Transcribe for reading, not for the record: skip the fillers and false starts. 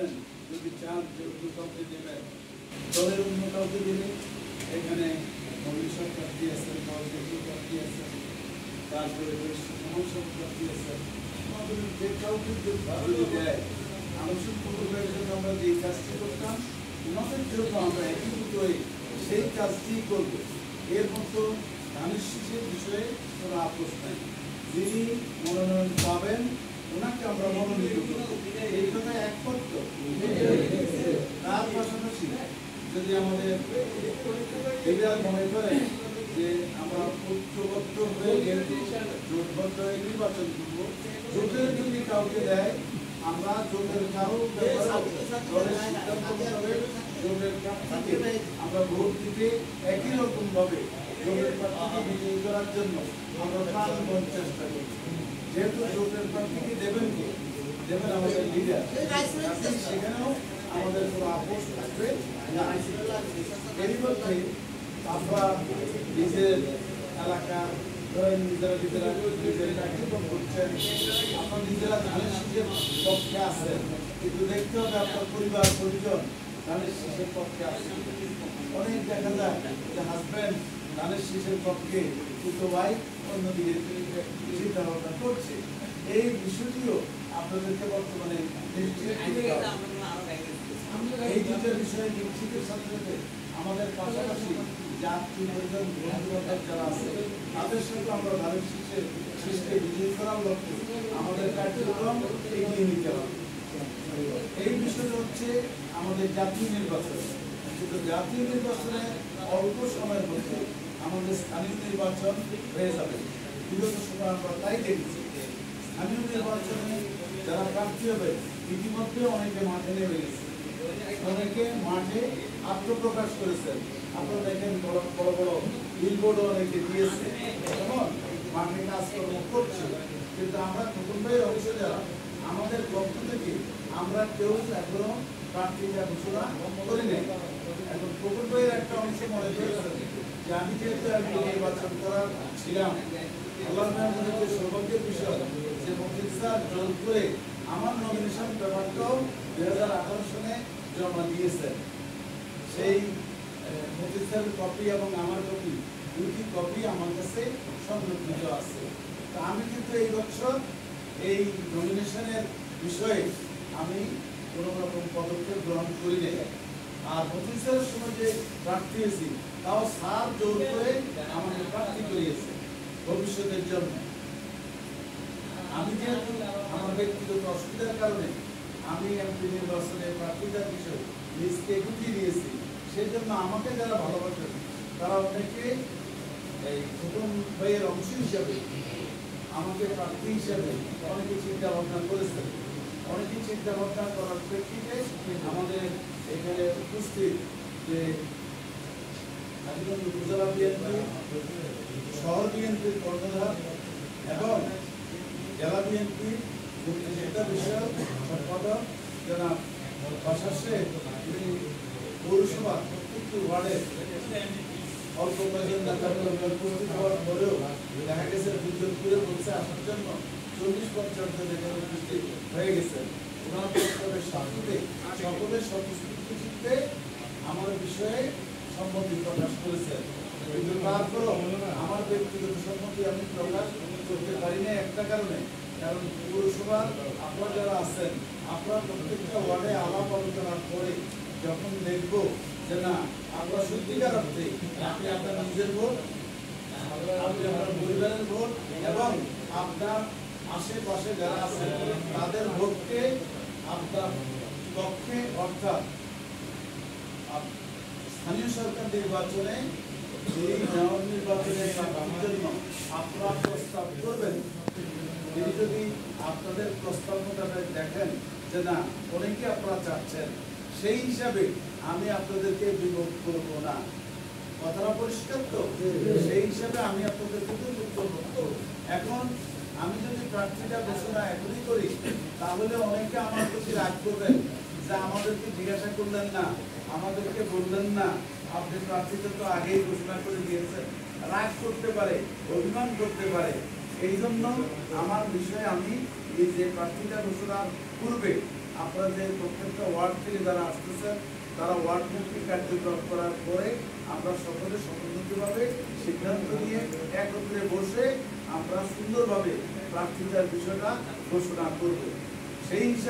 Husband যদি চান যে অন্য কাউকে দেবেন, দলের অন্য কাউকে দিলে এখানে মহিলা প্রার্থী আছেন, প্রার্থী আছেন, তারপরে সমস্যা প্রার্থী আছেন, আমাদের যে কাউকে যদি দেয়, আলোচন পূর্বের জন্য আমরা যে কাজটি করতাম ওনাদের জন্য আমরা একীভূত হয়ে সেই কাজটি করবো। এর মতো ধানের শীষের বিষয়ে কোনো আপোষ নাই। যিনি মনোনয়ন পাবেন ওনাকে আমরা মনোনীত করবো, এই কথায় একমত। তার পাশাপাশি যদি আমাদের এরা মনে করেন যে আমরা ঐক্যবদ্ধ হয়ে জোটবদ্ধ হয়ে নির্বাচন করবো, জোটের যদি কাউকে দেয় আমরা জোটের কারো জোটের প্রার্থীকে আমরা ভোট দিতে একই রকম ভাবে জোটের প্রার্থীকে বিজয়ী করার জন্য আমরা প্রাণপণ চেষ্টা করি। যেহেতু জোটের প্রার্থীকে দেবেন আমাদের লিডার, সেখানেও আমাদের কোনো আপোষ থাকবে না। এরই মধ্যে আমরা নিজের এলাকা নিজেরা করছেন, আপনার নিজেরা ধানের শীষের পক্ষে আছেন, কিন্তু দেখতে হবে আপনার পরিবার পরিজন ধানের শীষের পক্ষে আছে। অনেক দেখা যায় যে হাজব্যান্ড ধানের শীষের পক্ষে, কিন্তু ভাই অন্যদিকে চিন্তা ভাবনা করছে। এই বিষয়টিও আপনাদেরকে বর্তমানে এই দুটো বিষয়ে নিশ্চিতের সাথে সাথে আমাদের পাশাপাশি যাত্রী পরিজন যারা আছে তাদের সাথে আমরা ধানের শীষকে বিজয়ী করার লক্ষ্যে আমাদের কার্যক্রম এগিয়ে নিতে হবে। এই বিষয়টা হচ্ছে আমাদের জাতীয় নির্বাচন, কিন্তু জাতীয় নির্বাচনে অল্প সময়ের মধ্যে আমাদের স্থানীয় নির্বাচন হয়ে যাবে। বিগত সময় আমরা তাই দেখেছি, স্থানীয় নির্বাচনে যারা প্রার্থী হবে ইতিমধ্যে অনেকে মাঠে নেমে গেছে, অনেকে মাঠে আত্মপ্রকাশ করেছেন। আপনারা দেখেন বড় বড় বিলবোর্ডও অনেকে দিয়েছে, এবং মাঠে কাজকর্ম করছে। কিন্তু আমরা খোকন ভাইয়ের অংশে যারা আমাদের পক্ষ থেকে আমরা কেউ এখনো প্রার্থীরা ঘোষণা করি নাই। এখন খোকন ভাইয়ের একটা অংশ মনে করেছেন যে আমি যেহেতু নির্বাচন করার ছিলাম, আল্লাহর মধ্যে সৌভাগ্যের বিষয় যে মন্ত্রী স্যার জোর করে আমার নমিনেশন পেপারটাও 2018 সালে জমা দিয়েছেন। সেই মন্ত্রী স্যারের কপি এবং আমার কপি, দুটি কপি আমার কাছে সংরক্ষিত আছে। তো আমি কিন্তু এই বছর এই নমিনেশনের বিষয়ে আমি কোনো রকম পদক্ষেপ গ্রহণ করি নাই। আর মন্ত্রী স্যারের সময় যে প্রার্থী হয়েছি তাও স্যার জোর করে আমাকে প্রার্থী করিয়েছে ভবিষ্যতের জন্য। আমি যেহেতু আমার ব্যক্তিগত অসুবিধার কারণে আমি এমপি নির্বাচনে প্রার্থীতার বিষয়ে লিস্টে গুটিয়ে দিয়েছি, সেই জন্য আমাকে যারা ভালোবাসেন তারা অনেকে এই খোকন ভাইয়ের অংশ হিসাবে আমাকে প্রার্থী হিসাবে অনেকে চিন্তা ভাবনা করেছেন। অনেকে চিন্তা ভাবনা করার প্রেক্ষিতে আমাদের এখানে উপস্থিত যে উপজেলা বিএনপি, শহর বিএনপির কর্ণধার এবং জেলা বিএনপি মুক্তিযোদ্ধা বিষয়ক সম্পাদক জনাব বাশার শেখ, পৌরসভা প্রত্যেকটি ওয়ার্ডে অল্প কয়েকজন উপস্থিত হওয়ার পরেও দেখা গেছে দুর্যোগপুরে বলছে আসার জন্য 40-50 জন এখানে উপস্থিত হয়ে গেছেন। ওনার প্রস্তাবের সাথে সকলের স্বতঃস্ফূর্তচিত্তে আমার বিষয়ে সম্মতি প্রকাশ করেছেন। কিন্তু তারপরও আমার ব্যক্তিগত সম্মতি আমি প্রকাশ করতে পারি না একটা কারণে, কারণ পৌরসভার আপনারা যারা আছেন আপনারা প্রত্যেকটা ওয়ার্ডে আলাপ আলোচনার পরে যখন দেখব যে না আমরা সত্যিকার অর্থে আপনি আপনার নিজের ভোট, আপনি আপনার পরিবারের ভোট এবং আপনার আশেপাশে যারা আছে তাদের ভোটকে আপনার পক্ষে, অর্থাৎ স্থানীয় সরকার নির্বাচনে এই মেয়র নির্বাচনের জন্য আপনারা প্রস্তাব করবেন। তিনি যদি আপনাদের প্রস্তাব মোতাবেক দেখেন যে না অনেকে আপনারা চাচ্ছেন, সেই হিসাবে আমি আপনাদেরকে বিভক্ত করবো না। কথাটা পরিষ্কার তো? সেই হিসাবে আমি আপনাদেরকে বিভক্ত করবো। এখন আমি যদি প্রার্থীটা ঘোষণা এখনই করি তাহলে অনেকে আমার প্রতি রাগ করবেন যে আমাদেরকে জিজ্ঞাসা করলেন না, আমাদেরকে বললেন না, আপনি প্রার্থীটা তো আগেই ঘোষণা করে দিয়েছেন। রাগ করতে পারে, অভিমান করতে পারে। এই জন্য আমার বিষয়ে আমি এই যে প্রার্থীটা ঘোষণার পূর্বে আপনাদের প্রত্যেকটা ওয়ার্ড থেকে যারা আসতেছেন তারা ওয়ার্ড ভিত্তিক কার্যক্রম করার পরে আমরা সকলে সমন্বিতভাবে সিদ্ধান্ত নিয়ে একত্রে বসে আমরা সুন্দরভাবে প্রার্থিতার বিষয়টা ঘোষণা করব। সেই হিসাবে